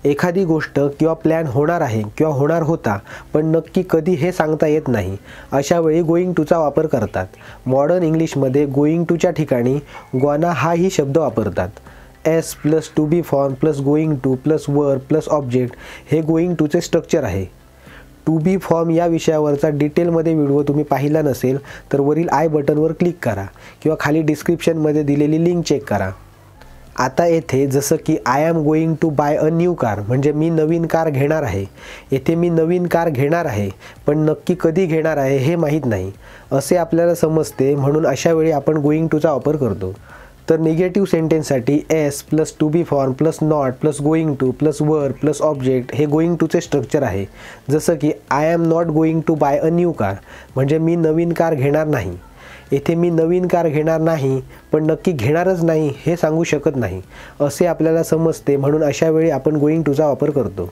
एखादी गोष्ट किंवा प्लॅन होणार आहे किंवा होणार होता पण नक्की कधी हे सांगता येत नाही, अशा वेळी गोईंग टूचा वापर करतात. मॉडर्न इंग्लिशमध्ये गोईंग टूच्या ठिकाणी गोना हाही शब्द वापरतात. S plus to be form plus going to plus verb plus object हे गोईंग टूचे स्ट्रक्चर आहे. टू बी फॉर्म या विषयावरचा डिटेलमध्ये व्हिडिओ तुम्ही पाहिला नसेल तर वरील आय बटनवर क्लिक करा किंवा खाली डिस्क्रिप्शनमध्ये दिलेली लिंक चेक करा. आता येथे जसं की I am going to buy a new car म्हणजे मी नवीन कार घेणार आहे. येथे मी नवीन कार घेणार आहे पण नक्की कधी घेणार आहे हे माहीत नाही असे आपल्याला समजते, म्हणून अशा वेळी आपण गोईंग टूचा वापर करतो. तर निगेटिव्ह सेंटेन्ससाठी S plus to be form plus not plus going to plus verb plus object हे गोईंग टूचे स्ट्रक्चर आहे. जसं की I am not going to buy a new car म्हणजे मी नवीन कार घेणार नाही. येथे मी नवीन कार घेणार नाही पण नक्की घेणारच नाही हे सांगू शकत नाही असे आपल्याला समजते, म्हणून अशा वेळी आपण गोईंग टूचा वापर करतो.